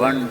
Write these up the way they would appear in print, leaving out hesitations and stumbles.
1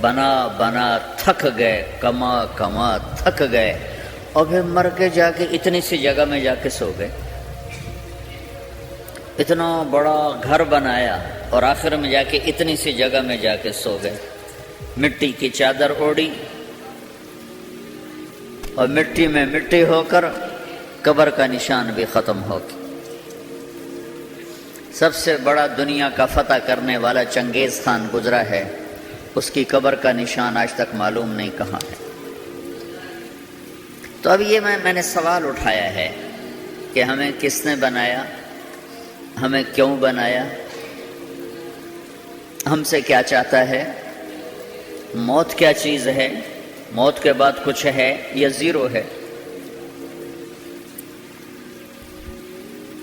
بنا بنا تھک گئے، کما کما تھک گئے، اور پھر مر کے جا کے اتنی سی جگہ میں جا کے سو گئے۔ اتنا بڑا گھر بنایا اور آخر میں جا کے اتنی سی جگہ میں جا کے سو گئے۔ مٹی کی چادر اوڑھی اور مٹی میں مٹی ہو کر قبر کا نشان بھی ختم ہو گیا۔ سب سے بڑا دنیا کا فتح کرنے والا چنگیز خان گزرا ہے، اس کی قبر کا نشان آج تک معلوم نہیں کہاں ہے۔ تو اب یہ میں نے سوال اٹھایا ہے کہ ہمیں کس نے بنایا، ہمیں کیوں بنایا، ہم سے کیا چاہتا ہے، موت کیا چیز ہے، موت کے بعد کچھ ہے یا زیرو ہے؟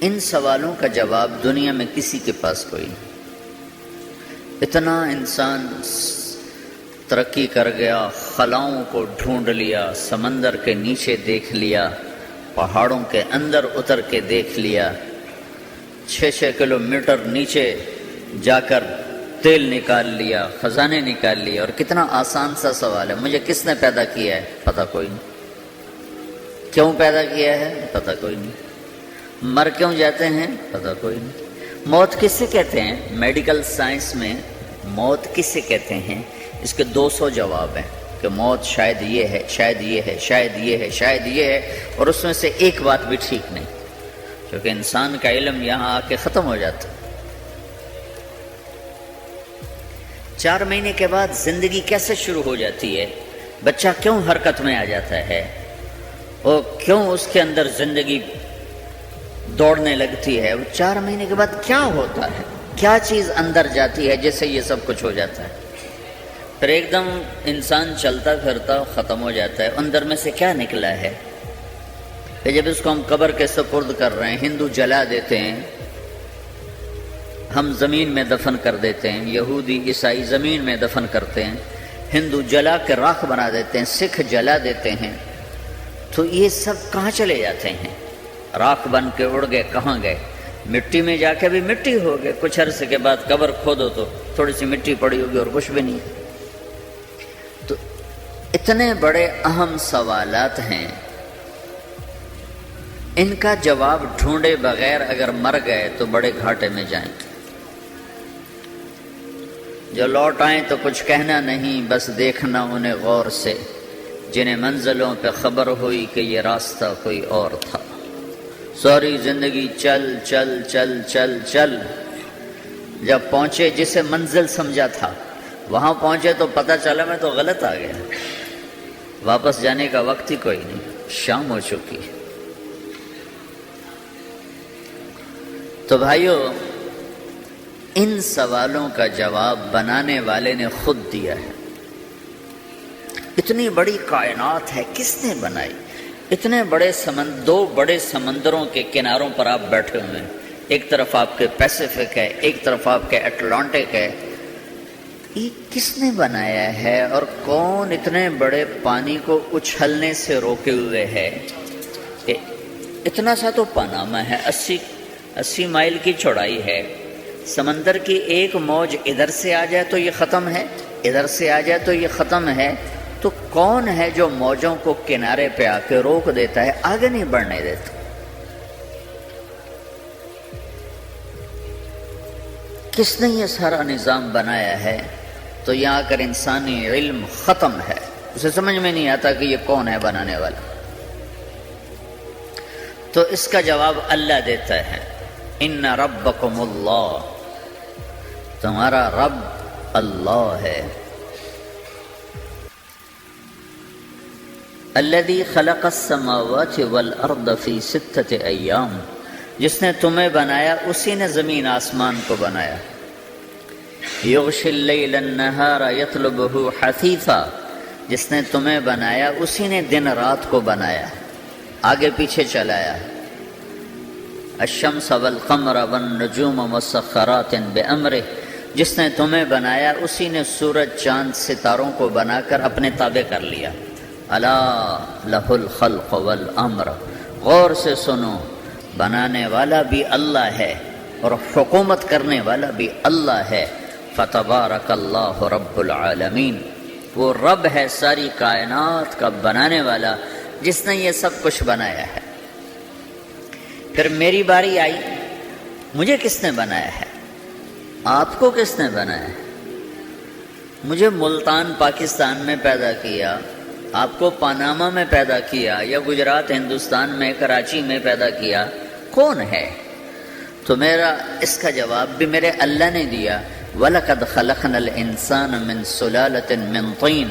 ان سوالوں کا جواب دنیا میں کسی کے پاس کوئی نہیں۔ اتنا انسان ترقی کر گیا، خلاؤں کو ڈھونڈ لیا، سمندر کے نیچے دیکھ لیا، پہاڑوں کے اندر اتر کے دیکھ لیا، 6 کلومیٹر نیچے جا کر تیل نکال لیا، خزانے نکال لیے۔ اور کتنا آسان سا سوال ہے، مجھے کس نے پیدا کیا ہے پتہ کوئی نہیں، کیوں پیدا کیا ہے پتہ کوئی نہیں، مر کیوں جاتے ہیں پتہ کوئی نہیں۔ موت کسے کہتے ہیں؟ میڈیکل سائنس میں موت کسے کہتے ہیں، اس کے 200 جواب ہیں کہ موت شاید یہ ہے، شاید یہ ہے، شاید یہ ہے، شاید یہ ہے، اور اس میں سے ایک بات بھی ٹھیک نہیں، کیونکہ انسان کا علم یہاں آ کے ختم ہو جاتا ہے۔ 4 مہینے کے بعد زندگی کیسے شروع ہو جاتی ہے، بچہ کیوں حرکت میں آ جاتا ہے، اور کیوں اس کے اندر زندگی دوڑنے لگتی ہے، وہ 4 مہینے کے بعد کیا ہوتا ہے، کیا چیز اندر جاتی ہے جس سے یہ سب کچھ ہو جاتا ہے۔ پھر ایک دم انسان چلتا پھرتا ختم ہو جاتا ہے، اندر میں سے کیا نکلا ہے۔ پھر جب اس کو ہم قبر کے سپرد کر رہے ہیں، ہندو جلا دیتے ہیں، ہم زمین میں دفن کر دیتے ہیں، یہودی عیسائی زمین میں دفن کرتے ہیں، ہندو جلا کے راکھ بنا دیتے ہیں، سکھ جلا دیتے ہیں، تو یہ سب کہاں چلے جاتے ہیں؟ راکھ بن کے اڑ گئے، کہاں گئے؟ مٹی میں جا کے بھی مٹی ہو گئے، کچھ عرصے کے بعد قبر کھودو تو تھوڑی سی مٹی پڑی ہوگی اور کچھ بھی نہیں۔ تو اتنے بڑے اہم سوالات ہیں، ان کا جواب ڈھونڈے بغیر اگر مر گئے تو بڑے گھاٹے میں جائیں گے۔ جو لوٹ آئیں تو کچھ کہنا نہیں، بس دیکھنا انہیں غور سے، جنہیں منزلوں پہ خبر ہوئی کہ یہ راستہ کوئی اور تھا۔ ساری زندگی چل چل چل چل چل، جب پہنچے جسے منزل سمجھا تھا وہاں پہنچے تو پتہ چلا میں تو غلط آ گیا، واپس جانے کا وقت ہی کوئی نہیں، شام ہو چکی ہے۔ تو بھائیو، ان سوالوں کا جواب بنانے والے نے خود دیا ہے۔ اتنی بڑی کائنات ہے، کس نے بنائی؟ اتنے بڑے دو بڑے سمندروں کے کناروں پر آپ بیٹھے ہوئے ہیں، ایک طرف آپ کے پیسیفک ہے، ایک طرف آپ کے اٹلانٹک ہے، یہ کس نے بنایا ہے؟ اور کون اتنے بڑے پانی کو اچھلنے سے روکے ہوئے ہے؟ کہ اتنا سا تو پاناما ہے، 80 مائل کی چوڑائی ہے، سمندر کی ایک موج ادھر سے آ جائے تو یہ ختم ہے، ادھر سے آ جائے تو یہ ختم ہے، تو کون ہے جو موجوں کو کنارے پہ آ کے روک دیتا ہے، آگے نہیں بڑھنے دیتا؟ کس نے یہ سارا نظام بنایا ہے؟ تو یہاں کر انسانی علم ختم ہے، اسے سمجھ میں نہیں آتا کہ یہ کون ہے بنانے والا۔ تو اس کا جواب اللہ دیتا ہے، ان ربکم اللہ، تمہارا رب اللہ ہے، الذی خلق السماوات والارض فی 6 ایام، جس نے تمہیں بنایا اسی نے زمین آسمان کو بنایا، یغشی اللیل النہار یطلبہ حثیثا، جس نے تمہیں بنایا اسی نے دن رات کو بنایا، آگے پیچھے چلایا، الشمس والقمر والنجوم مسخرات بامرہ، جس نے تمہیں بنایا اسی نے سورج چاند ستاروں کو بنا کر اپنے تابع کر لیا، الا لہ الخلق والامر، غور سے سنو، بنانے والا بھی اللہ ہے اور حکومت کرنے والا بھی اللہ ہے، فتبارک اللہ رب العالمین، وہ رب ہے ساری کائنات کا بنانے والا، جس نے یہ سب کچھ بنایا ہے۔ پھر میری باری آئی، مجھے کس نے بنایا ہے؟ آپ کو کس نے بنایا ہے؟ مجھے ملتان پاکستان میں پیدا کیا، آپ کو پاناما میں پیدا کیا، یا گجرات ہندوستان میں کراچی میں پیدا کیا، کون ہے؟ تو میرا اس کا جواب بھی میرے اللہ نے دیا، وَلَقَدْ خَلَقْنَا الْإِنسَانَ مِنْ سُلَالَةٍ مِنْ طِينٍ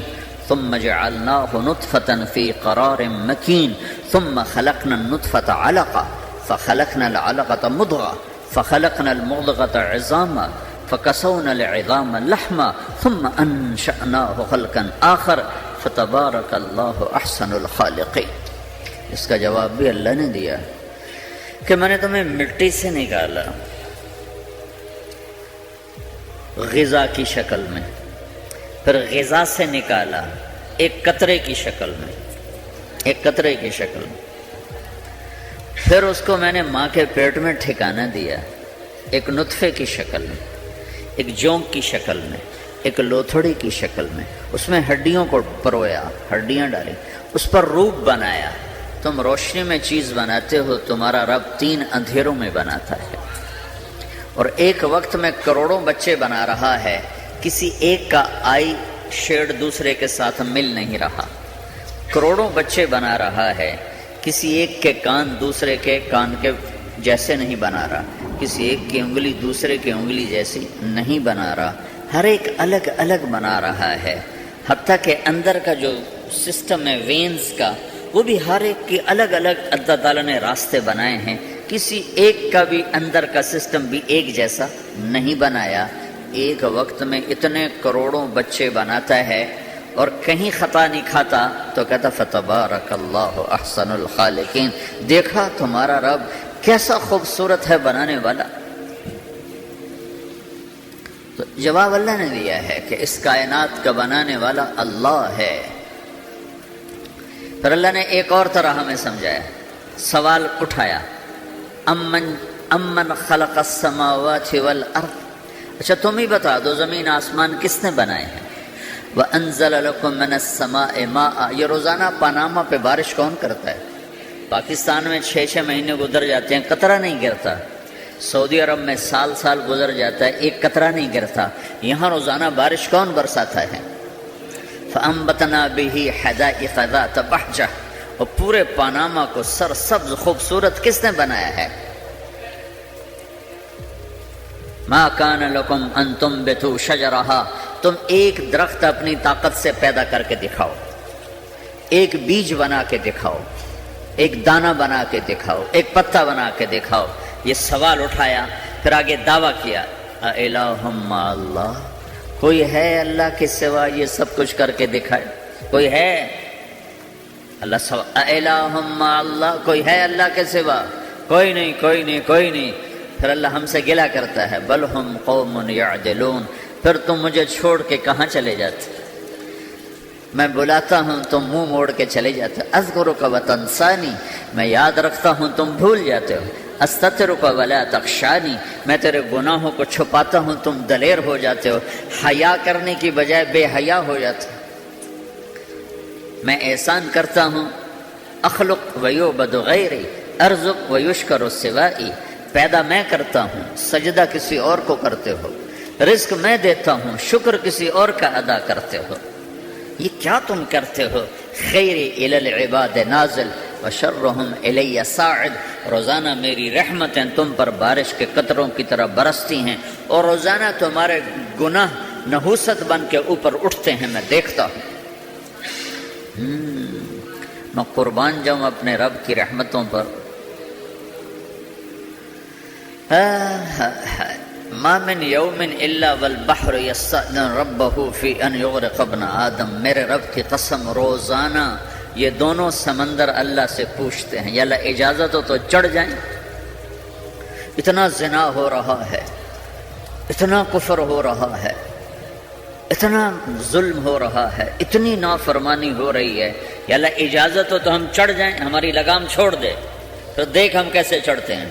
ثُمَّ جَعَلْنَاهُ نُطْفَةً فِي قَرَارٍ مَكِينٍ ثُمَّ خَلَقْنَا النُّطْفَةَ عَلَقَةً فَخَلَقْنَا الْعَلَقَةَ مُضْغَةً فَخَلَقْنَا الْمُضْغَةَ عِظَامًا فَكَسَوْنَا الْعِظَامَ لَحْمًا ثُمَّ أَنشَأْنَاهُ خَلْقًا آخَرَ فَتَبَارَكَ اللَّهُ أَحْسَنُ الْخَالِقِينَ۔ اس کا جواب بھی اللہ نے دیا کہ میں نے تمہیں مٹی سے نکالا غذا کی شکل میں، پھر غذا سے نکالا ایک قطرے کی شکل میں، ایک قطرے کی شکل میں، پھر اس کو میں نے ماں کے پیٹ میں ٹھکانہ دیا ایک نطفے کی شکل میں، ایک جونک کی شکل میں، ایک لوتھڑی کی شکل میں، اس میں ہڈیوں کو پرویا، ہڈیاں ڈالی، اس پر روپ بنایا۔ تم روشنی میں چیز بناتے ہو، تمہارا رب 3 اندھیروں میں بناتا ہے، اور ایک وقت میں کروڑوں بچے بنا رہا ہے، کسی ایک کا آئی شیڈ دوسرے کے ساتھ مل نہیں رہا، کروڑوں بچے بنا رہا ہے، کسی ایک کے کان دوسرے کے کان کے جیسے نہیں بنا رہا، کسی ایک کی انگلی دوسرے کی انگلی جیسی نہیں بنا رہا، ہر ایک الگ الگ بنا رہا ہے، حتیٰ کہ اندر کا جو سسٹم ہے وینز کا، وہ بھی ہر ایک کی الگ الگ اللہ تعالیٰ نے راستے بنائے ہیں، کسی ایک کا بھی اندر کا سسٹم بھی ایک جیسا نہیں بنایا۔ ایک وقت میں اتنے کروڑوں بچے بناتا ہے اور کہیں خطا نہیں کھاتا، تو کہتا فتبارک اللہ احسن الخالقین، دیکھا تمہارا رب کیسا خوبصورت ہے بنانے والا۔ تو جواب اللہ نے دیا ہے کہ اس کائنات کا بنانے والا اللہ ہے۔ پھر اللہ نے ایک اور طرح ہمیں سمجھایا، سوال اٹھایا، امن خلق السماوات والارض، اچھا تم ہی بتا دو زمین آسمان کس نے بنائے ہیں؟ وَأَنزَلَ لَكُم مِّنَ السَّمَاءِ مَاءً، یہ روزانہ پاناما پہ بارش کون کرتا ہے؟ پاکستان میں 6 مہینے گزر جاتے ہیں، قطرہ نہیں گرتا، سعودی عرب میں سال گزر جاتا ہے، ایک قطرہ نہیں گرتا، یہاں روزانہ بارش کون برساتا ہے؟ فَأَنبَتْنَا بِهِ حَدَائِقَ ذَاتَ بَهْجَةٍ، اور پورے پاناما کو سرسبز خوبصورت کس نے بنایا ہے؟ مَا كَانَ لَكُمْ أَن تُنبِتُوا شَجَرَهَا، تم ایک درخت اپنی طاقت سے پیدا کر کے دکھاؤ، ایک بیج بنا کے دکھاؤ، ایک دانہ بنا کے دکھاؤ، ایک پتا بنا کے دکھاؤ۔ یہ سوال اٹھایا، پھر آگے دعویٰ کیا، اِلَٰهٌ مَّعَ اللَّهِ، کوئی ہے اللہ کے سوا یہ سب کچھ کر کے دکھائے؟ کوئی ہے؟ اللہ سوا اِلَٰهٌ مَّعَ اللَّهِ، کوئی ہے اللہ کے سوا؟ کوئی نہیں، کوئی نہیں، کوئی نہیں۔ پھر اللہ ہم سے گلہ کرتا ہے، بل ہم قوم یعدلون، پھر تم مجھے چھوڑ کے کہاں چلے جاتے؟ میں بلاتا ہوں تم منہ موڑ کے چلے جاتے ہو، اذکرک وتنسانی، میں یاد رکھتا ہوں تم بھول جاتے ہو، استترک ولا تخشانی، میں تیرے گناہوں کو چھپاتا ہوں تم دلیر ہو جاتے ہو، حیا کرنے کی بجائے بے حیا ہو جاتے ہو۔ میں احسان کرتا ہوں، اخلق ویعبد غیری ارزق ویشکر سوائی، پیدا میں کرتا ہوں، سجدہ کسی اور کو کرتے ہو، رزق میں دیتا ہوں، شکر کسی اور کا ادا کرتے ہو، یہ کیا تم کرتے ہو؟ خیری الی العباد نازل وشرہم الی صاعد، روزانہ میری رحمتیں تم پر بارش کے قطروں کی طرح برستی ہیں، اور روزانہ تمہارے گناہ نحوست بن کے اوپر اٹھتے ہیں، میں دیکھتا ہوں۔ میں قربان جاؤں اپنے رب کی رحمتوں پر۔ ما من یوم الا والبحر یستأذن ربہ فی ان یغرق ابن آدم، میرے رب کی قسم روزانہ یہ دونوں سمندر اللہ سے پوچھتے ہیں، یا اللہ اجازت ہو تو چڑھ جائیں، اتنا زنا ہو رہا ہے، اتنا کفر ہو رہا ہے، اتنا ظلم ہو رہا ہے، اتنی نافرمانی ہو رہی ہے، یا اللہ اجازت ہو تو ہم چڑھ جائیں، ہماری لگام چھوڑ دے، تو دیکھ ہم کیسے چڑھتے ہیں۔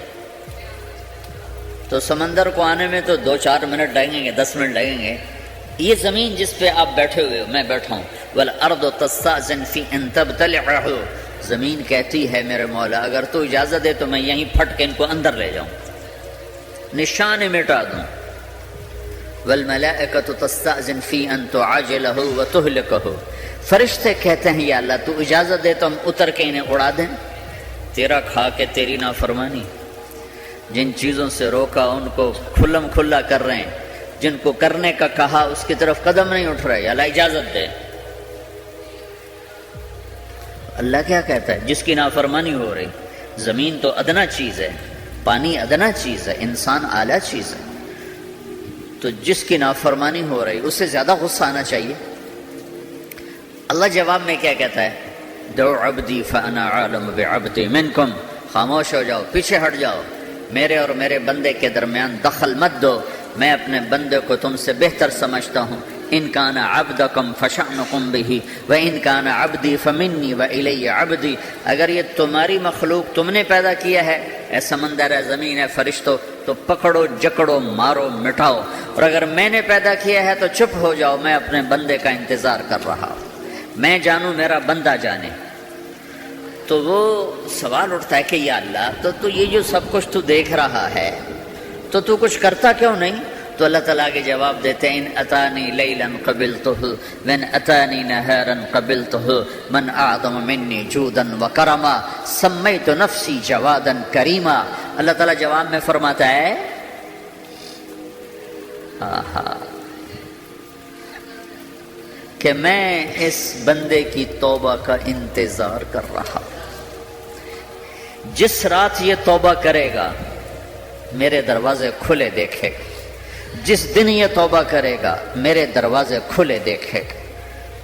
تو سمندر کو آنے میں تو 2-4 منٹ لگیں گے، 10 منٹ لگیں گے، یہ زمین جس پہ آپ بیٹھے ہوئے ہو، میں بیٹھا ہوں، والارض تستأذن فی ان تبتلعہ، زمین کہتی ہے میرے مولا اگر تو اجازت دے تو میں یہیں پھٹ کے ان کو اندر لے جاؤں، نشان مٹا دوں، والملائکۃ تستأذن فی ان تعاجلہ وتہلکہ، فرشتے کہتے ہیں یا اللہ تو اجازت دے تو ہم اتر کے انہیں اڑا دیں، تیرا کھا کے تیری نافرمانی، جن چیزوں سے روکا ان کو کھلم کھلا کر رہے ہیں، جن کو کرنے کا کہا اس کی طرف قدم نہیں اٹھ رہے، اللہ اجازت دے۔ اللہ کیا کہتا ہے؟ جس کی نافرمانی ہو رہی، زمین تو ادنا چیز ہے، پانی ادنا چیز ہے، انسان اعلیٰ چیز ہے، تو جس کی نافرمانی ہو رہی اس سے زیادہ غصہ آنا چاہیے۔ اللہ جواب میں کیا کہتا ہے؟ دعو عبدی فانا عالم بعبدی منکم، خاموش ہو جاؤ، پیچھے ہٹ جاؤ، میرے اور میرے بندے کے درمیان دخل مت دو، میں اپنے بندے کو تم سے بہتر سمجھتا ہوں، ان کان عبدکم فشأنکم بہ وان کان عبدی فمنی والی عبدی، اگر یہ تمہاری مخلوق تم نے پیدا کیا ہے، اے سمندر ہے، زمین ہے، فرشتوں، تو پکڑو جکڑو مارو مٹاؤ، اور اگر میں نے پیدا کیا ہے تو چپ ہو جاؤ، میں اپنے بندے کا انتظار کر رہا ہوں، میں جانوں میرا بندہ جانے۔ تو وہ سوال اٹھتا ہے کہ یا اللہ تو یہ جو سب کچھ تو دیکھ رہا ہے تو کچھ کرتا کیوں نہیں؟ تو اللہ تعالیٰ کے جواب دیتے ہیں ان اتانی لیلا قبلتہ وان اتانی نہارا قبلتہ من اعظم منی جودا وکرما سمیت نفسی جوادا کریما۔ اللہ تعالیٰ جواب میں فرماتا ہے کہ میں اس بندے کی توبہ کا انتظار کر رہا ہوں، جس رات یہ توبہ کرے گا میرے دروازے کھلے دیکھے گا، جس دن یہ توبہ کرے گا میرے دروازے کھلے دیکھے گا،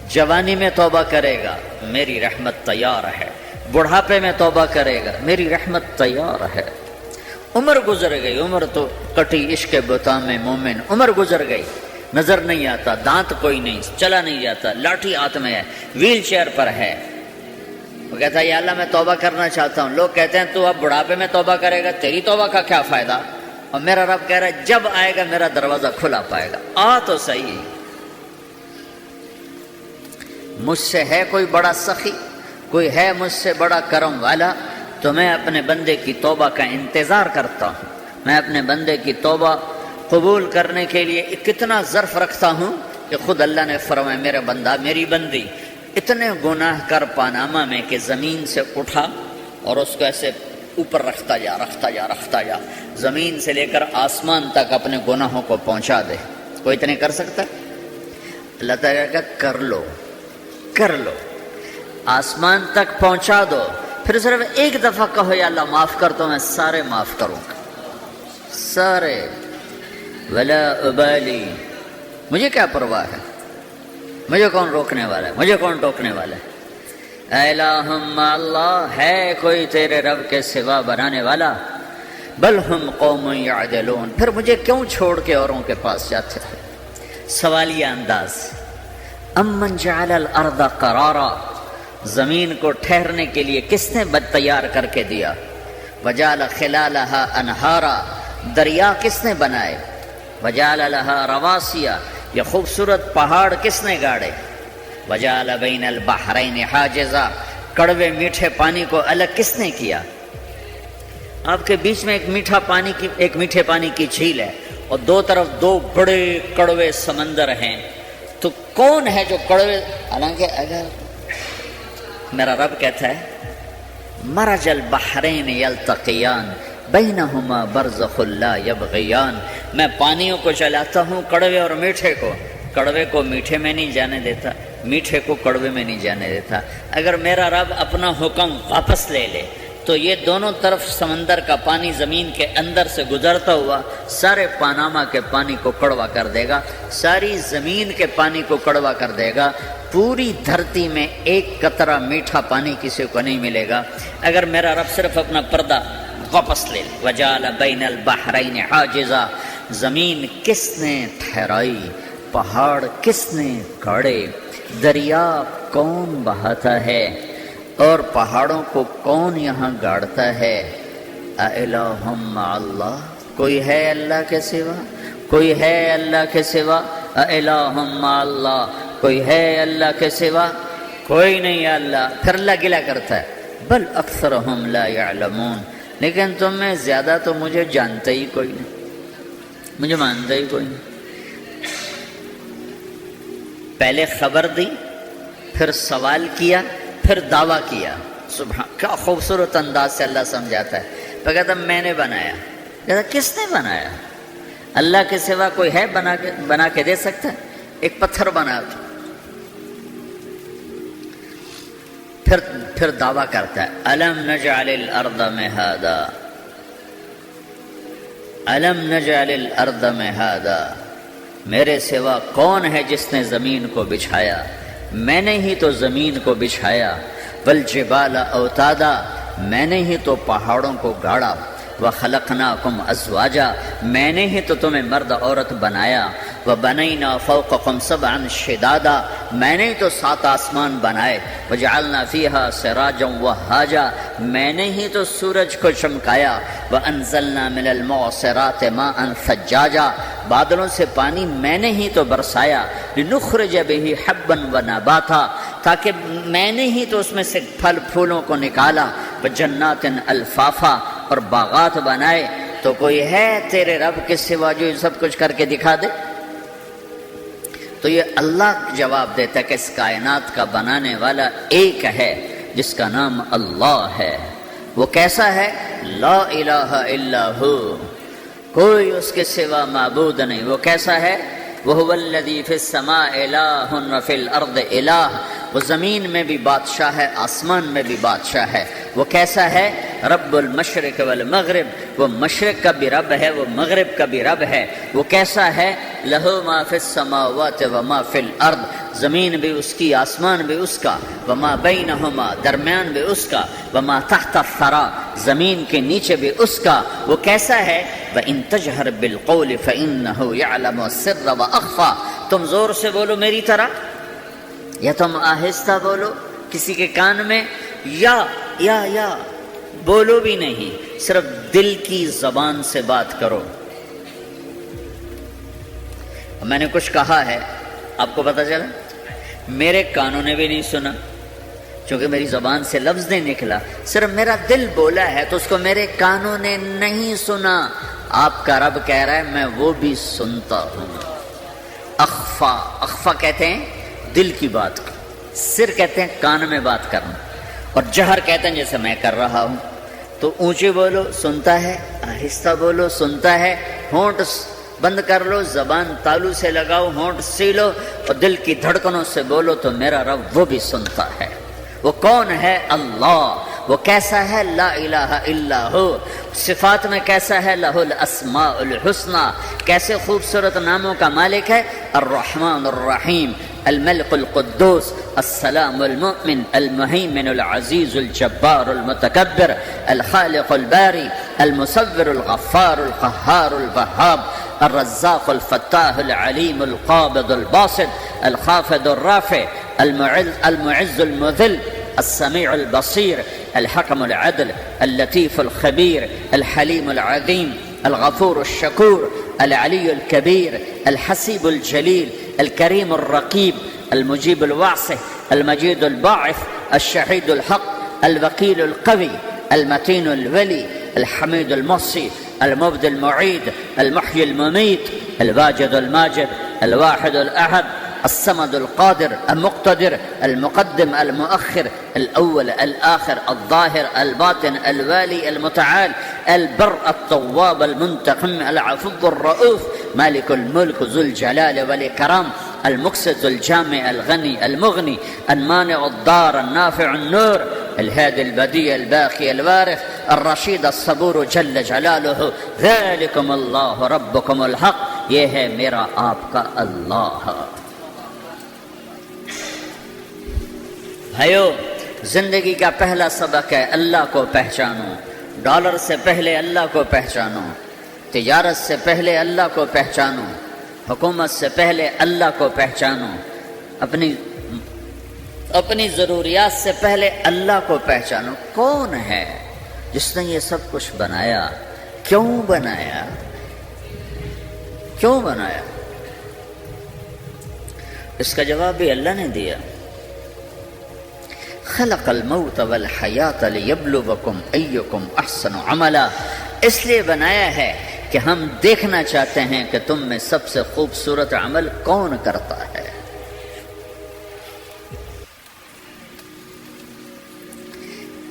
جوانی میں توبہ کرے گا میری رحمت تیار ہے، بڑھاپے میں توبہ کرے گا میری رحمت تیار ہے، عمر گزر گئی، عمر تو کٹی عشق بتا میں مومن، عمر گزر گئی، نظر نہیں آتا، دانت کوئی نہیں، چلا نہیں جاتا، لاٹھی ہاتھ میں ہے، ویل چیئر پر ہے، وہ کہتا ہے یا اللہ میں توبہ کرنا چاہتا ہوں، لوگ کہتے ہیں تو اب بڑھاپے میں توبہ کرے گا، تیری توبہ کا کیا فائدہ؟ اور میرا رب کہہ رہا ہے جب آئے گا میرا دروازہ کھلا پائے گا، آ تو صحیح، مجھ سے ہے کوئی بڑا سخی، کوئی ہے مجھ سے بڑا کرم والا، تو میں اپنے بندے کی توبہ کا انتظار کرتا ہوں، میں اپنے بندے کی توبہ قبول کرنے کے لیے کتنا ظرف رکھتا ہوں کہ خود اللہ نے فرمایا میرا بندہ میری بندی اتنے گناہ کر پاناما میں کہ زمین سے اٹھا اور اس کو ایسے اوپر رکھتا جا، زمین سے لے کر آسمان تک اپنے گناہوں کو پہنچا دے، کوئی اتنے کر سکتا ہے؟ اللہ تعالیٰ کا کر لو، آسمان تک پہنچا دو، پھر صرف ایک دفعہ کہو یا اللہ معاف کر تو میں سارے معاف کروں گا، سارے، ولا ابالی، مجھے کیا پرواہ ہے، مجھے کون روکنے والا ہے، مجھے کون ٹوکنے والا ہے؟ الہم اللہ، ہے کوئی تیرے رب کے سوا بنانے والا؟ بل ہم قوم یعدلون، پھر مجھے کیوں چھوڑ کے اوروں کے پاس جاتے ہیں؟ سوالیہ انداز، امن جعل الارض قرارا، زمین کو ٹھہرنے کے لیے کس نے تیار کر کے دیا؟ وجعل خلالہا انہارا، دریا کس نے بنائے؟ وجعل لہا رواسیا، یہ خوبصورت پہاڑ کس نے گاڑے؟ وجعل بین البحرین حاجزا، کڑوے میٹھے پانی کو الگ کس نے کیا؟ آپ کے بیچ میں ایک میٹھے پانی کی جھیل ہے اور دو طرف دو بڑے کڑوے سمندر ہیں، تو کون ہے جو کڑوے؟ حالانکہ اگر میرا رب کہتا ہے مرج البحرین یلتقیان بینہما برزخ لا یبغیان، میں پانیوں کو چلاتا ہوں، کڑوے اور میٹھے کو، کڑوے کو میٹھے میں نہیں جانے دیتا، میٹھے کو کڑوے میں نہیں جانے دیتا۔ اگر میرا رب اپنا حکم واپس لے لے تو یہ دونوں طرف سمندر کا پانی زمین کے اندر سے گزرتا ہوا سارے پاناما کے پانی کو کڑوا کر دے گا، ساری زمین کے پانی کو کڑوا کر دے گا، پوری دھرتی میں ایک قطرہ میٹھا پانی کسی کو نہیں ملے گا اگر میرا رب صرف اپنا پردہ واپس لے لے۔ وجعل بین البحرین حاجزا، زمین کس نے ٹھہرائی، پہاڑ کس نے گاڑے، دریا کون بہاتا ہے اور پہاڑوں کو کون یہاں گاڑتا ہے؟ اِلٰہٌ مع اللہ، کوئی ہے اللہ کے سوا؟ کوئی ہے اللہ کے سوا؟ الہم مع اللہ، کوئی ہے اللہ کے سوا؟ کوئی نہیں ہے اللہ۔ پھر اللہ گلہ کرتا ہے بل اکثرہم لا یعلمون، لیکن تم میں زیادہ تو مجھے جانتا ہی کوئی نہیں، مجھے مانتا ہی کوئی نہیں۔ پہلے خبر دی، پھر سوال کیا، پھر دعویٰ کیا۔ سبحان، کیا خوبصورت انداز سے اللہ سمجھاتا ہے۔ پھر کہتا میں نے بنایا، کہتا کس نے بنایا؟ اللہ کے سوا کوئی ہے بنا کے دے سکتا ہے؟ ایک پتھر بنا تو پھر دعویٰ کرتا ہے الم نجعل الارض مہادا، الم نجعل الارض مہادا، میرے سوا کون ہے جس نے زمین کو بچھایا؟ میں نے ہی تو زمین کو بچھایا۔ والجبال اوتادا، میں نے ہی تو پہاڑوں کو گاڑا۔ وخلقناکم ازواجا، میں نے ہی تو تمہیں مرد عورت بنایا۔ وبنینا فوقکم سبعا شدادا، میں نے ہی تو 7 آسمان بنائے۔ وجعلنا فیہا سراجا وہاجا، میں نے ہی تو سورج کو چمکایا۔ وانزلنا من المعصرات ماء ثجاجا، بادلوں سے پانی میں نے ہی تو برسایا۔ لنخرج به حبا ونباتا، تاکہ میں نے ہی تو اس میں سے پھل پھولوں کو نکالا۔ وجنات الفافا، اور باغات بنائے۔ تو کوئی ہے تیرے رب کے سوا جو یہ سب کچھ کر کے دکھا دے؟ تو یہ اللہ جواب دیتا ہے کہ اس کائنات کا بنانے والا ایک ہے جس کا نام اللہ ہے۔ وہ کیسا ہے؟ لا الہ الا ہو، کوئی اس کے سوا معبود نہیں۔ وہ کیسا ہے؟ وَهُوَ الَّذِي فِي السَّمَاءِ إِلَٰهٌ وَفِي الْأَرْضِ إِلَٰهٌ، وہ زمین میں بھی بادشاہ ہے، آسمان میں بھی بادشاہ ہے۔ وہ کیسا ہے؟ رب المشرق والمغرب، وہ مشرق کا بھی رب ہے، وہ مغرب کا بھی رب ہے۔ وہ کیسا ہے؟ لَهُ مَا فِي السَّمَاوَاتِ وَمَا فِي الْأَرْضِ، زمین بھی اس کی، آسمان بھی اس کا۔ وَمَا بَيْنَهُمَا، درمیان بھی اس کا۔ وَمَا تَحْتَ الثَّرَىٰ، زمین کے نیچے بھی اس کا۔ وہ کیسا ہے؟ وَإِن تَجْهَرْ بِالْقَوْلِ فَإِنَّهُ يَعْلَمُ السِّرَّ وَأَخْفَىٰ، تم زور سے بولو میری طرح، یا تم آہستہ بولو کسی کے کان میں، یا بولو بھی نہیں، صرف دل کی زبان سے بات کرو۔ میں نے کچھ کہا ہے، آپ کو پتہ چلا؟ میرے کانوں نے بھی نہیں سنا، چونکہ میری زبان سے لفظ نہیں نکلا، صرف میرا دل بولا ہے تو اس کو میرے کانوں نے نہیں سنا۔ آپ کا رب کہہ رہا ہے میں وہ بھی سنتا ہوں۔ اخفا، اخفا کہتے ہیں دل کی بات کو، سر کہتے ہیں کان میں بات کرنا، اور جہر کہتے ہیں جیسے میں کر رہا ہوں۔ تو اونچے بولو سنتا ہے، آہستہ بولو سنتا ہے، ہونٹ بند کر لو، زبان تالو سے لگاؤ، ہونٹ سیلو اور دل کی دھڑکنوں سے بولو تو میرا رب وہ بھی سنتا ہے۔ وہ کون ہے؟ اللہ۔ وہ کیسا ہے؟ لا الہ الا ہو۔ صفات میں کیسا ہے؟ لہ الاسماء الحسنی، کیسے خوبصورت ناموں کا مالک ہے؟ الرحمن الرحیم، الملک القدوس، السلام المؤمن، المہیمن العزیز الجبار المتکبر، الخالق الباری، المصور الغفار القہار الوہاب، الرزاق الفتاح العلیم القابض الباسط، الخافض الرافع، المعز المذل، السميع البصير، الحكم العدل، اللطيف الخبير، الحليم العظيم، الغفور الشكور، العلي الكبير، الحسيب الجليل، الكريم الرقيب، المجيب الواسع، المجيد الباعث، الشهيد الحق، الوكيل القوي، المتين الولي، الحميد المحصي، المبدي المعيد، المحيي المميت، الواجد الماجد، الواحد الأحد، الصمد القادر المقتدر، المقدم المؤخر، الأول الآخر، الظاهر الباطن، الوالي المتعال، البر التواب المنتقم، العفو الرؤوف، مالك الملك ذو الجلال والإكرام، المقسط الجامع الغني المغني، المانع الضار النافع النور، الهادي البديع الباقي الوارث، الرشيد الصبور جل جلاله، ذلكم الله ربكم الحق، یہ ہے میرا آپ کا اللہ۔ بھائیو، زندگی کا پہلا سبق ہے اللہ کو پہچانو۔ ڈالر سے پہلے اللہ کو پہچانو، تجارت سے پہلے اللہ کو پہچانو، حکومت سے پہلے اللہ کو پہچانو، اپنی ضروریات سے پہلے اللہ کو پہچانو۔ کون ہے جس نے یہ سب کچھ بنایا؟ کیوں بنایا؟ کیوں بنایا؟ اس کا جواب بھی اللہ نے دیا، خلق الموت والحیات لیبلوکم ایکم احسن عملا، اس لیے بنایا ہے کہ ہم دیکھنا چاہتے ہیں کہ تم میں سب سے خوبصورت عمل کون کرتا ہے۔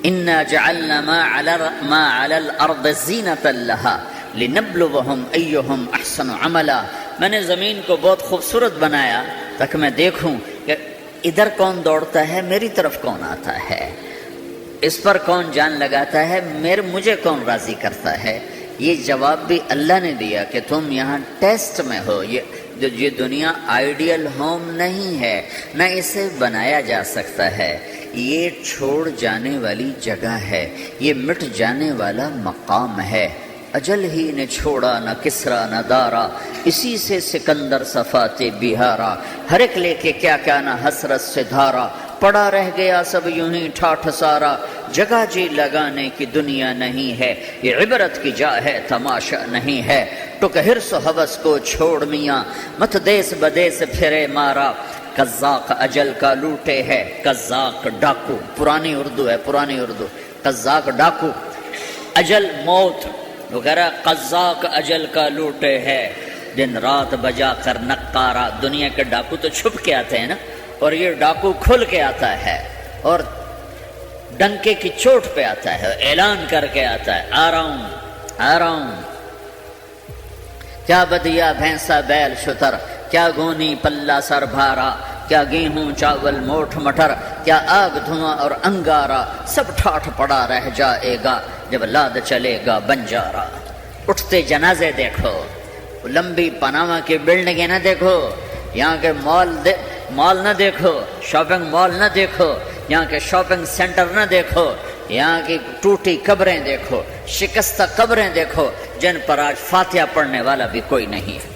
انا جعلنا ما علی الارض زینۃ لها لنبلوہم ایہم احسن عملا، میں نے زمین کو بہت خوبصورت بنایا تاکہ میں دیکھوں کہ ادھر کون دوڑتا ہے، میری طرف کون آتا ہے، اس پر کون جان لگاتا ہے، مجھے کون راضی کرتا ہے۔ یہ جواب بھی اللہ نے دیا کہ تم یہاں ٹیسٹ میں ہو، یہ دنیا آئیڈیل ہوم نہیں ہے، نہ اسے بنایا جا سکتا ہے، یہ چھوڑ جانے والی جگہ ہے، یہ مٹ جانے والا مقام ہے۔ اجل ہی نے چھوڑا نہ کسرا نہ دارا، اسی سے سکندر صفات بہارا، ہر ایک لے کے کیا کیا نہ حسرت سے دھارا، پڑا رہ گیا سب یوں ہی ٹھاٹھ سارا، جگہ جی لگانے کی دنیا نہیں ہے، یہ عبرت کی جا ہے تماشا نہیں ہے، ٹک ہرس و حوث کو چھوڑ میاں، مت دیس بدیس پھرے مارا، قزاق اجل کا لوٹے ہے، قزاق ڈاکو، پرانی اردو ہے، پرانی اردو، قزاق ڈاکو، اجل موت وغیرہ، قزاق اجل کا لوٹے ہے، دن رات بجا کر نقارا، دنیا کے ڈاکو تو چھپ کے آتے ہیں نا، اور یہ ڈاکو کھل کے آتا ہے اور ڈنکے کی چوٹ پہ آتا ہے، اعلان کر کے آتا ہے، آ رہا ہوں آ رہا ہوں۔ کیا بدیا بھینسا بیل شتر، کیا گونی پلہ سر بھارا، کیا گیہوں چاول موٹھ مٹر، کیا آگ دھواں اور انگارا، سب ٹھاٹھ پڑا رہ جائے گا جب لاد چلے گا بنجارا۔ اٹھتے جنازے دیکھو، لمبی پاناما کی بلڈنگیں نہ دیکھو، یہاں کے مال نہ دیکھو، شاپنگ مال نہ دیکھو، یہاں کے شاپنگ سینٹر نہ دیکھو، یہاں کی ٹوٹی قبریں دیکھو، شکستہ قبریں دیکھو، جن پر آج فاتحہ پڑھنے والا بھی کوئی نہیں ہے۔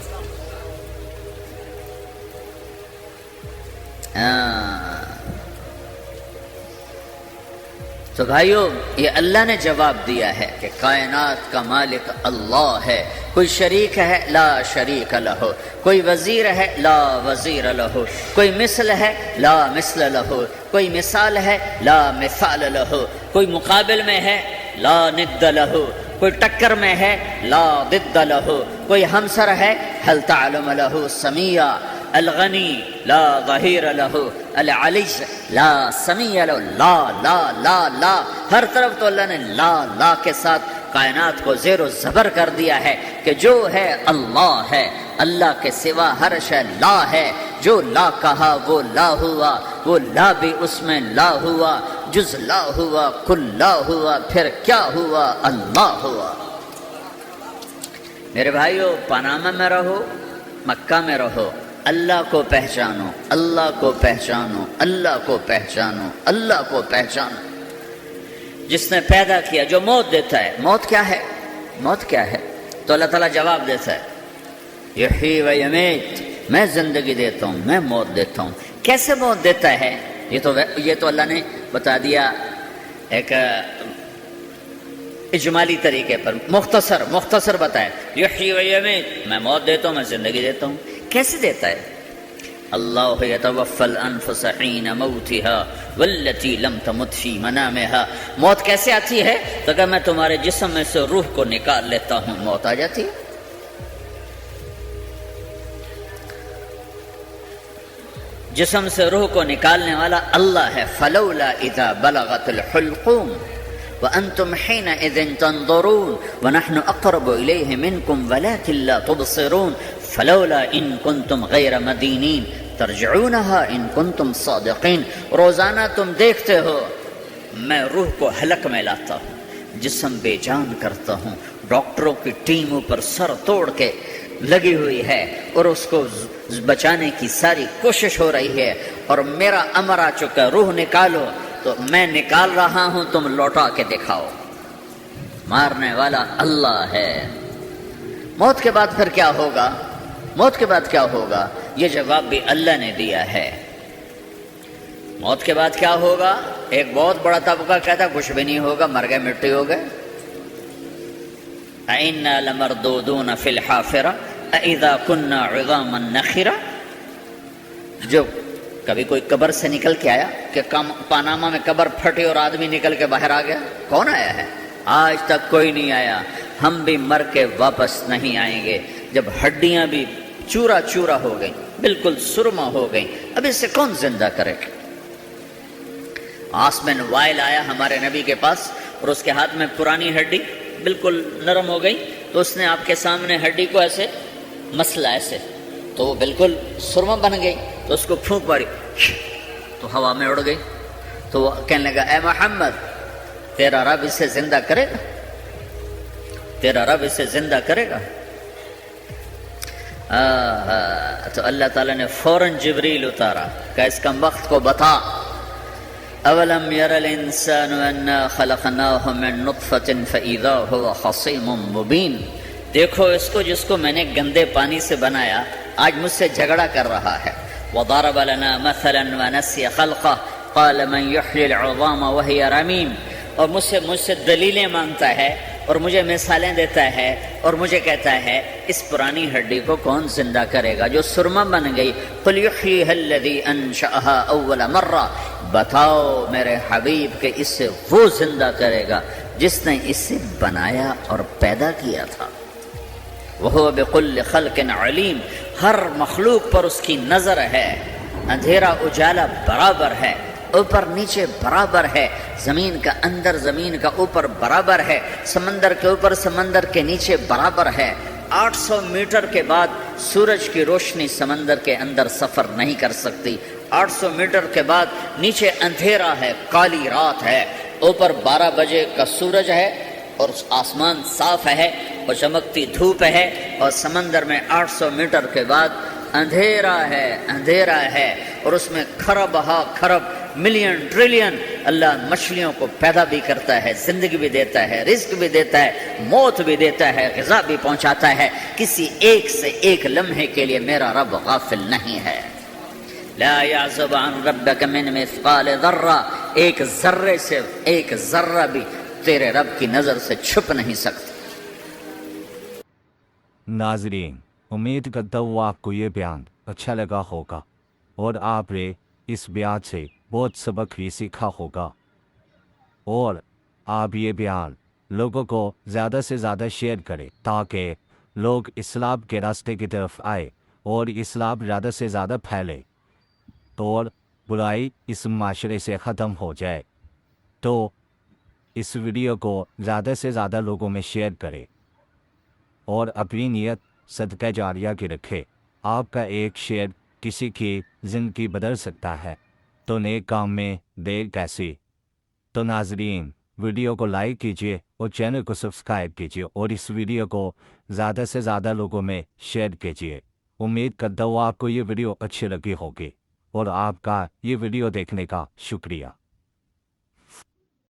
تو بھائیو، یہ اللہ نے جواب دیا ہے کہ کائنات کا مالک اللہ ہے، کوئی شریک ہے لا شریک لہ، کوئی وزیر ہے لا وزیر لہ، کوئی مثل ہے لا مثل لہ، کوئی مثال ہے لا مثال لہ، کوئی مقابل میں ہے لا ند لہ، کوئی ٹکر میں ہے لا ضد لہ، کوئی ہمسر ہے هل تعلم لہ سمیہ، الغنی لا ظہیر لہ، العلی لا سمیع لہ، لا لا لا لا، ہر طرف تو اللہ نے لا لا کے ساتھ کائنات کو زیر و زبر کر دیا ہے کہ جو ہے اللہ ہے، اللہ کے سوا ہر شے لا ہے، جو لا کہا وہ لا ہوا، وہ لا بھی اس میں لا ہوا، جز لا ہوا کل لا ہوا، پھر کیا ہوا؟ اللہ ہوا۔ میرے بھائیو، پاناما میں رہو، مکہ میں رہو، اللہ کو پہچانو، اللہ کو پہچانو، اللہ کو پہچانو، اللہ کو پہچانو۔ جس نے پیدا کیا، جو موت دیتا ہے، موت کیا ہے؟ موت کیا ہے؟ تو اللہ تعالیٰ جواب دیتا ہے، یحیی و یمیت، میں زندگی دیتا ہوں، میں موت دیتا ہوں۔ کیسے موت دیتا ہے؟ یہ تو اللہ نے بتا دیا ایک اجمالی طریقے پر، مختصر بتایا، یحیی و یمیت، میں موت دیتا ہوں، میں زندگی دیتا ہوں۔ کیسے دیتا ہے؟ اللہ یتوفی الانفس حین موتها والتی لم تمت فی منامها۔ موت کیسے آتی ہے؟ تو کہ میں تمہارے جسم میں سے روح کو نکال لیتا ہوں، موت آ جاتی ہے۔ جسم سے روح کو نکالنے والا اللہ ہے۔ فلولا اذا بلغت الحلقوم وانتم حينئذ تنظرون ونحن اقرب اليه منكم ولكن لا تبصرون فلولا ان كنتم غير مدينين ترجعونها ان كنتم صادقين۔ روزانہ تم دیکھتے ہو میں روح کو حلق میں لاتا ہوں، جسم بے جان کرتا ہوں، ڈاکٹروں کی ٹیم اوپر سر توڑ کے لگی ہوئی ہے اور اس کو بچانے کی ساری کوشش ہو رہی ہے، اور میرا امر آ چکا، روح نکالو، تو میں نکال رہا ہوں، تم لوٹا کے دکھاؤ۔ مارنے والا اللہ ہے۔ موت کے بعد پھر کیا ہوگا؟ موت کے بعد کیا ہوگا؟ یہ جواب بھی اللہ نے دیا ہے۔ موت کے بعد کیا ہوگا؟ ایک بہت بڑا طبقہ کہتا کچھ بھی نہیں ہوگا، مر گئے، مٹی ہو گئے۔ اِنَّا لَمَرْدُودُونَ فِي الْحَافِرَةِ اَإِذَا كُنَّا عِظَامًا نَخِرَةً، جو کبھی کوئی قبر سے نکل کے آیا کہ پاناما میں قبر پھٹی اور آدمی نکل کے باہر آ گیا؟ کون آیا ہے؟ آج تک کوئی نہیں آیا۔ ہم بھی مر کے واپس نہیں آئیں گے۔ جب ہڈیاں بھی چورا چورا ہو گئی، بالکل سرما ہو گئی، اب اس سے کون زندہ کرے گا؟ عاص بن وائل آیا ہمارے نبی کے پاس اور اس کے ہاتھ میں پرانی ہڈی بالکل نرم ہو گئی، تو اس نے آپ کے سامنے ہڈی کو ایسے مسلا ایسے، تو وہ بالکل سرما بن گئی، تو اس کو پھونک ماری تو ہوا میں اڑ گئی۔ تو وہ کہنے لگا اے محمد، تیرا رب اسے زندہ کرے گا؟ تیرا رب اسے زندہ کرے گا؟ تو اللہ تعالیٰ نے فوراً جبریل اتارا کہ اس کم وقت کو بتا، اولم یر الانسان انا خلقناہ من نطفۃ فاذا هو خصیم مبین، دیکھو اس کو جس کو میں نے گندے پانی سے بنایا آج مجھ سے جھگڑا کر رہا ہے۔ وضرب لنا مثلا ونسی خلقہ قال من یحیی العظام وہی رمیم، اور مجھ سے دلیلیں مانگتا ہے اور مجھے مثالیں دیتا ہے اور مجھے کہتا ہے اس پرانی ہڈی کو کون زندہ کرے گا جو سرما بن گئی؟ قل یحییھا الذی انشأھا اول مرہ، بتاؤ میرے حبیب کہ اس سے وہ زندہ کرے گا جس نے اسے بنایا اور پیدا کیا تھا۔ وہو بکل خلق علیم، ہر مخلوق پر اس کی نظر ہے، اندھیرا اجالا برابر ہے، اوپر نیچے برابر ہے، زمین کا اندر زمین کا اوپر برابر ہے، سمندر کے اوپر سمندر کے نیچے برابر ہے۔ 800 میٹر کے بعد سورج کی روشنی سمندر کے اندر سفر نہیں کر سکتی۔ 800 میٹر کے بعد نیچے اندھیرا ہے، کالی رات ہے، اوپر 12 بجے کا سورج ہے اور آسمان صاف ہے اور چمکتی دھوپ ہے، اور سمندر میں 800 میٹر کے بعد اندھیرا ہے اور اس میں کھرب ہا کھرب ملین ٹریلین اللہ مچھلیوں کو پیدا بھی کرتا ہے، زندگی بھی دیتا ہے، رزق بھی دیتا ہے، موت بھی دیتا ہے، غذا بھی پہنچاتا ہے۔ کسی ایک سے ایک لمحے کے لیے میرا رب غافل نہیں ہے۔ لا يعزب عن ربك من مثقال ذرہ، ایک ذرے سے ایک ذرہ بھی تیرے رب کی نظر سے چھپ نہیں سکتا۔ ناظرین، امید کرتا ہوں آپ کو یہ بیان اچھا لگا ہوگا اور آپ نے اس بیان سے بہت سبق بھی سیکھا ہوگا، اور آپ یہ بیان لوگوں کو زیادہ سے زیادہ شیئر کریں تاکہ لوگ اسلام کے راستے کی طرف آئے اور اسلام زیادہ سے زیادہ پھیلے اور برائی اس معاشرے سے ختم ہو جائے۔ تو اس ویڈیو کو زیادہ سے زیادہ لوگوں میں شیئر کریں اور اپنی نیت صدقہ جاریہ کی رکھے۔ آپ کا ایک شیئر کسی کی زندگی بدل سکتا ہے، تو نیک کام میں دیر کیسی؟ تو ناظرین، ویڈیو کو لائک کیجیے اور چینل کو سبسکرائب کیجیے اور اس ویڈیو کو زیادہ سے زیادہ لوگوں میں شیئر کیجیے۔ امید کرتا ہوں آپ کو یہ ویڈیو اچھی لگی ہوگی اور آپ کا یہ ویڈیو دیکھنے کا شکریہ۔